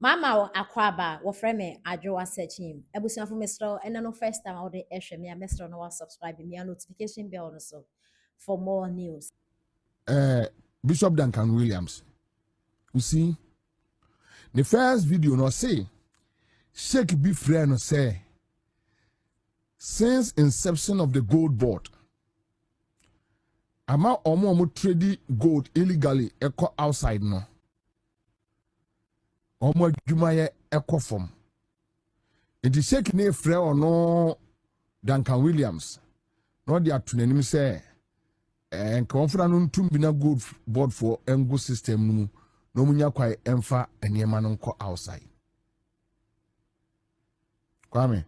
Mama akwaba wo frame me adwoa searching ebusuafo mestro ena no first time I would ehwe me mestro no subscribe me notification bell no so for more news. Bishop Duncan Williams. You see, the first video no say Sheikh be friend no say since inception of the gold board ama omo trade gold illegally eko outside no omo adwuma ye eko from it Sheikh ne frɛ ono Duncan Williams no dia tunanim say Nkwasia no ntum bina gold board for engo system no no munya kwai emfa eniema no nko outside kwame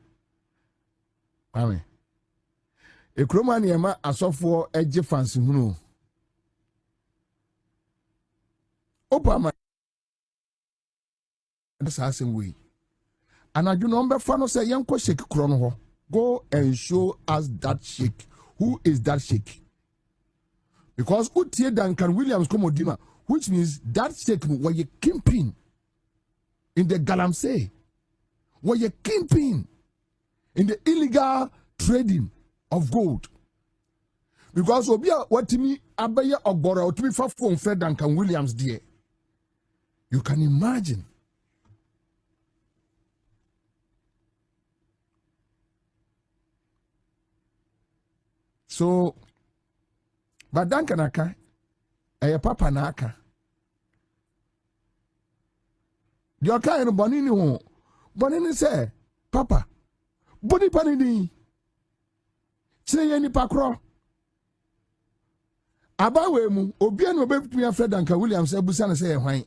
ekroma niema asofo eje fancy hunu opama assassin we anadwo no mbefa no say yenko Sheikh kro no ho go and show us that Sheikh. Who is that Sheikh? Because Utie Duncan Williams Komodima, which means that Sheikh were you kingpin in the Galamsey, were you kingpin in the illegal trading of gold. Because Obia what to me Abaya Ogbora to me for Fred Duncan Williams dear. You can imagine. So but Duncan aka papa na aka the aka no bonini ho bonini say papa boni panini chire ye nipa kro abawe mu obi an obetumi afred Duncan Williams abusa na say hwan.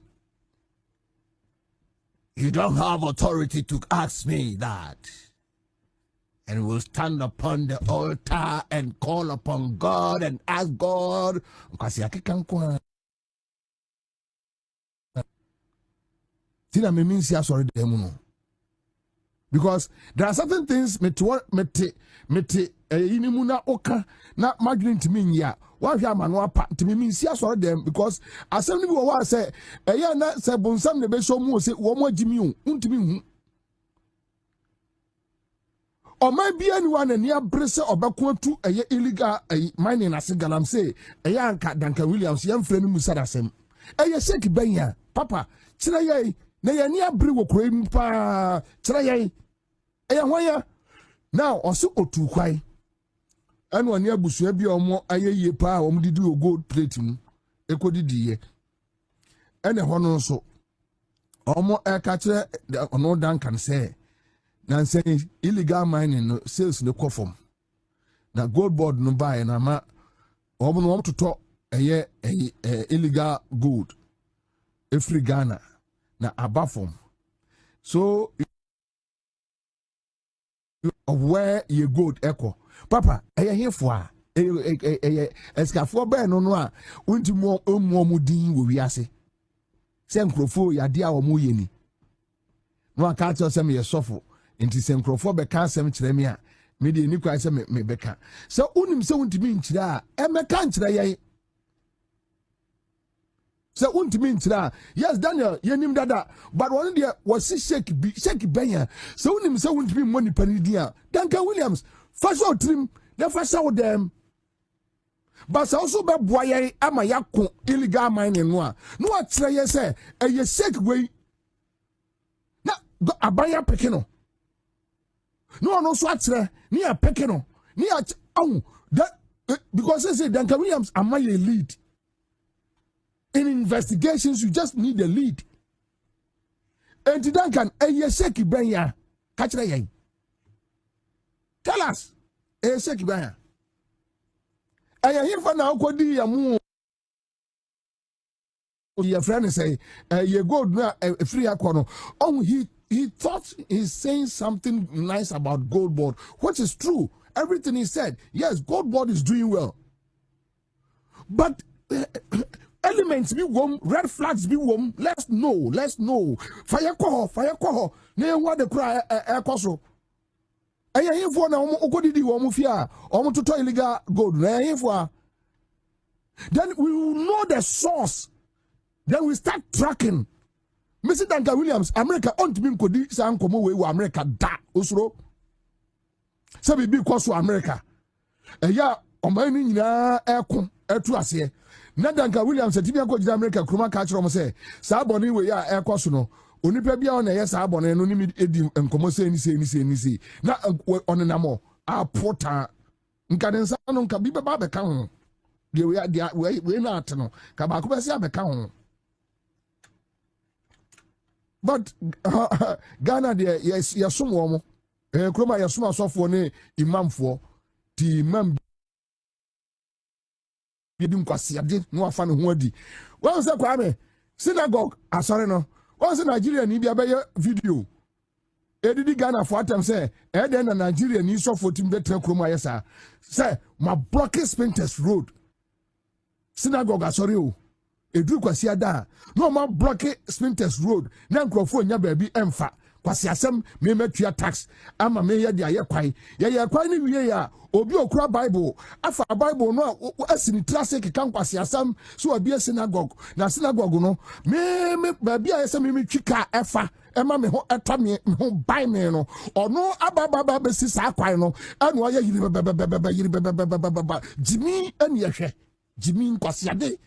You don't have authority to ask me that. And we'll stand upon the altar and call upon God and ask God. Nkwasia Keka Nkoaa. Tina me means ya sorry demuno. Because there are certain things mete inimuna oka na magnin to me ya. Wa hwa manwa pa to me means ya sorry dem because assembly wo wa say eya na say bonsam ne be so mu say wo mo agimi o untimi hu. Or maybe anyone and near Brissa or Bakutu a illegal mining as a galam say a young cat Duncan Williams, young friend Musadasem. A Sheikh Benya, Papa, Chiraye, Naya near Brewo Cream Pa Chiraye. A wire now or so or two quay. And one near Buswebi or more a ye pa or did do a gold plating, echo did ye. And a honor so. Or more air catcher or no Duncan say. Now saying illegal mining sales no conform. Now gold board no buy and I'm want to talk a illegal gold. Every Ghana now above form. So where you gold echo. Papa, I here for escafo bear no no unti more mudin we ase. Same crofo ya dia or muyeni. No I can't tell some ye suffer. Inti se nkrofo beka asem kire me a me de ni kwa se me beka se unim se untimi nkire a emeka nkire ye se untimi nkire a yes Daniel yenim dada but one dey was Sheikh benya se unim se untimi money panidi a Duncan Williams fashion trim the fashion them but also be boye ama yakko illegal mining no akire ye se eye Sheikh we na abaya pekino. No, so near Pekino, near that because they say Duncan Williams am my lead. In investigations, you just need a lead. And Duncan, Sheikh Benya, catch the tell us, Sheikh Benya. I hear for now, Kodi Yamu. Your friend say, you go free akono. Oh, he thought he's saying something nice about gold board, which is true. Everything he said, yes, gold board is doing well. But elements be warm, red flags be warm. Let's know. Fire call. Name what the cry koso. Aya here for na okodidi wo mu fia, omo to illegal gold. Na here for. Then we will know the source. Then we start tracking. Mr. Duncan Williams, America on to me could sound come away with America da Osro. Sabi be cause to America. Ya omani nyina ekon etu ase. Na Duncan Williams atimi akọ America kroma ka kire mo say saa boni we ya ekoso no onipa bia on ye saa boni no ni edi enkomo say ni na onenamo a porta nkadensa no nka bi beba be ka ho de we na ateno ka ba ko be say be ka ho. But Ghana de yesom wo mo kroma yesom asofo ne imamfo ti imam bi Nkwasia de no afa ne ho adi. Wọ́n say Kwame synagogue asore no. Wọ́n say Nigeria ni bi abaye video. Edidi Ghana for atam say e den na Nigeria ni so for tim betra kroma yesa. Say ma block Spintex Road. Synagogue asore o. Edu Nkwasia da. No ma block Spintex Road. Na nkrofo nya ba bi emfa. Kwasi asem me metua tax ama me ye de aye kwan ni wie ya obi okura Bible afa Bible no asini classic kan kwasi asem so obi synagogue na synagogue no me ba bia ye se me twika efa ema me ho eta me ho bai me no ono ababa be si sa kwan no anu aye yiri baba Jimmy eni ehwe Jimmy Nkwasia de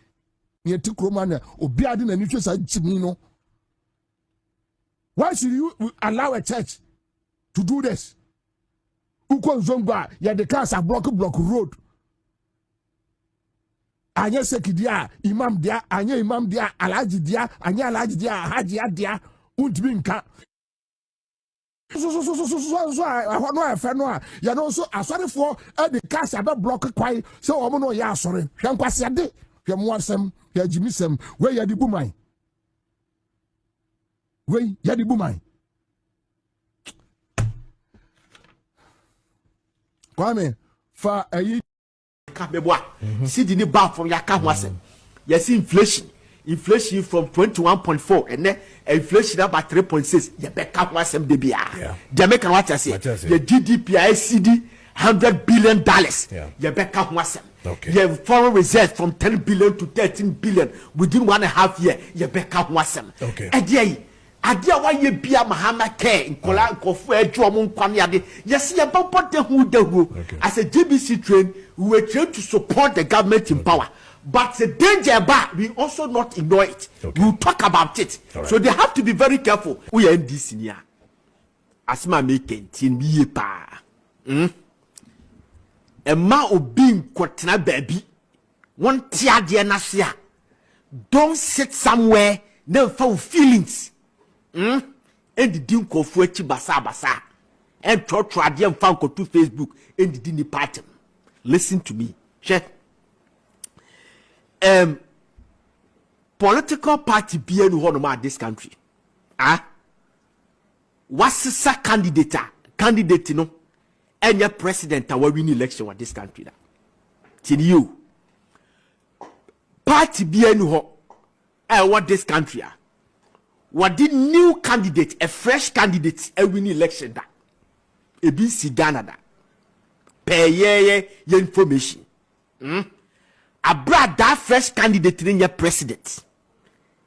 ye tikroma na obi ade na ni twa sa Jimmy no. Why should you allow a church to do this? Uko Zongba, ya the cars are block road. Anya sekidia, imam dia, anya imam dia, alaji dia, anya alaji dia, haji dia, untminka. So, I know a fan, ya know so, I sorry for the cars are block quite so I'm no ya sorry. Nkwasia de, ya mwasem, ya jimisem, where ya di bumai. Wey yadi bumai Kwame fa Ay3ka beboa see the new from yaka ho asem you see inflation from 21.4 and then inflation about 3.6 you be ka ho asem de bia Jamaican what I say the GDP ICD $100 billion you be ka ho asem. Okay. You have foreign reserves from 10 billion to 13 billion within 1.5 years you be ka ho asem. Okay. Adia wa ye bia mahama care nkola nkofo adwo mo nkwane ade yes ye bobode hu dahu as a GBC train we were trained to support the government in power but the danger bar we also not ignore it. We will talk about it. So they have to be very careful. We are in this year asma making tin biye pa Emma obi nkotena baabi won tiade na so a don't sit somewhere no for feelings and the dinko for basa and try to found to Facebook and the dini pattern. Listen to me. Check. Political party be any one of this country. What's the candidate no and your president our win election with this country. Till you party be any what this country what the new candidate, a fresh candidate, a win election da. A BC Ghana da. Pay ye information. Abra that fresh candidate in your president.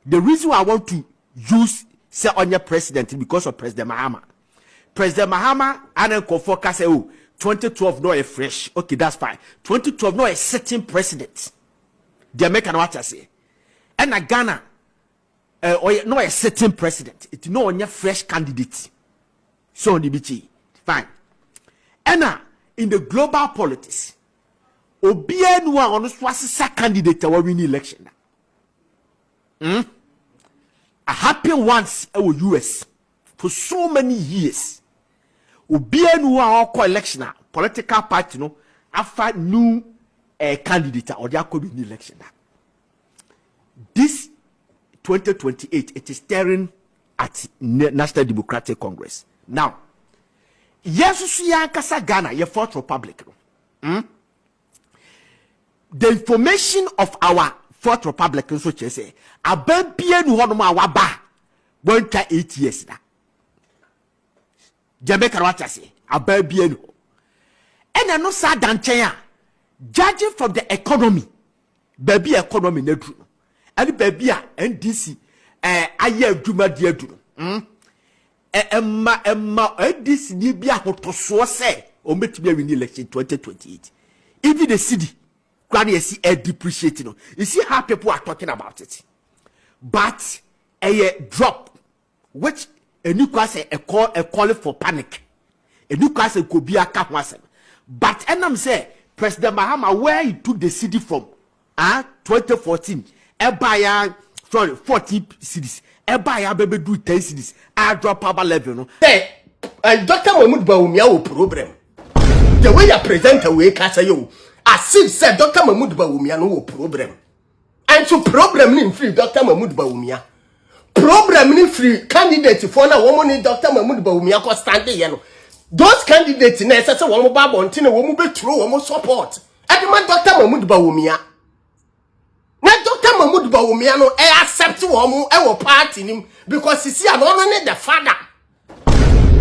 The reason I want to use say on your president because of President Mahama. President Mahama and Nkoaa say, oh, 2012 no a fresh. Okay, that's fine. 2012 no a sitting president. The American what I say. And a Ghana. Or no a sitting president. It's no on your fresh candidate. So the BT. Fine. And in the global politics, Obia no on a candidate or win election. A happen once our US for so many years. Obia no on election political party no after new candidate or there could be election. This 2028, it is staring at National Democratic Congress. Now, yes, Ghana, your fourth republic. The information of our fourth republic, so to say, a baby and one of our ba, 8 years now. Jamaica, what I say, a baby and I know sad than judging from the economy, baby economy, and baby NDC aye adwuma de aduru emma this ni bia hotoso se o metumi a win election 2028 even the city kwani you depreciate no you see how people are talking about it but a drop which a new class a call for panic a new class could be a cap but I'm say President Mahama where he took the city from 2014 buy 40 cities buy baby do 10 cities I drop power level no hey Dr. Mahmoud Bawumia will problem the way you present away say you as if said Dr. Mahmoud Bawumia no problem and to problem in free Dr. Mahmoud Bawumia problem in free candidate for na woman Dr. Mahmoud Bawumia ko stand there no those candidates na say one mo ba bontin wo mo betro wo mo support edema Dr. Mahmoud Bawumia na Dr. Mahmoud Bawumia no accept wo mo wo party nim because see no no the father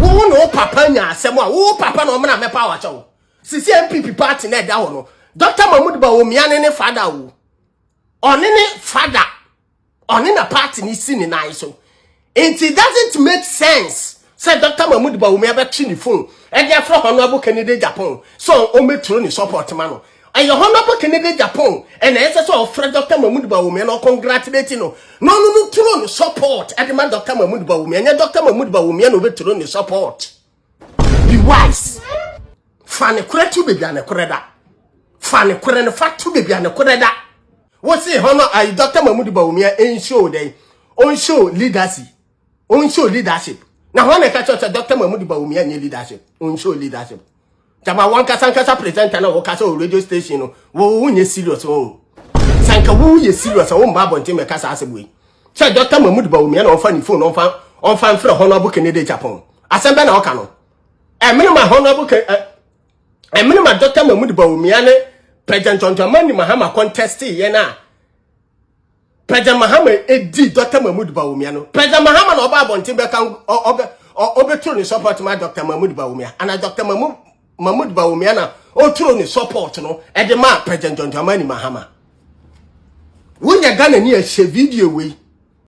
wo no papa nya asem a wo papa no na me power chawo sisi MPP party na da wo no Dr. Mahmoud Bawumia ne father wo onene father onena party ni sini na iso it doesn't make sense say Dr. Mahmoud Bawumia be twi ni phone e dey from honorable Kennedy Japan so o metro ni support man no and your honorable Kennedy Japan and e say so friend Dr. Mahmoud Bawumia no congratulate no tro ni support e dey man Dr. Mahmoud Bawumia nya Dr. Mahmoud Bawumia no betro ni support be wise fane kura tu be bia ne kura da fane kura ne fatu be bia ne kura da what say honor I Dr. Mahmoud Bawumia on show leadership now when I catch Dr. Mahmoud Bawumia any leadership on show leadership jama one kasa presenter na wo kasa radio station no wo nye serious wo sanka wo ye serious wo mba bonte me kasa asebui say Dr. Mahmoud Bawumia na on fa ni phone on fa frɛ honorable Kennedy Japan asembe na oka no minimum honorable minimum Dr. Mahmoud Bawumia ne President John Dramani Mahama contest ye na President Mahama edi Dr. Mahmoud Bawumia no President Mahama no ba bonte be kan obetro ni support ma Dr. Mahmoud Bawumia and Dr. Mahmoud Bawumia na otro ni support no e de ma President John Dramani Mahama wonya Ghana ni e she video we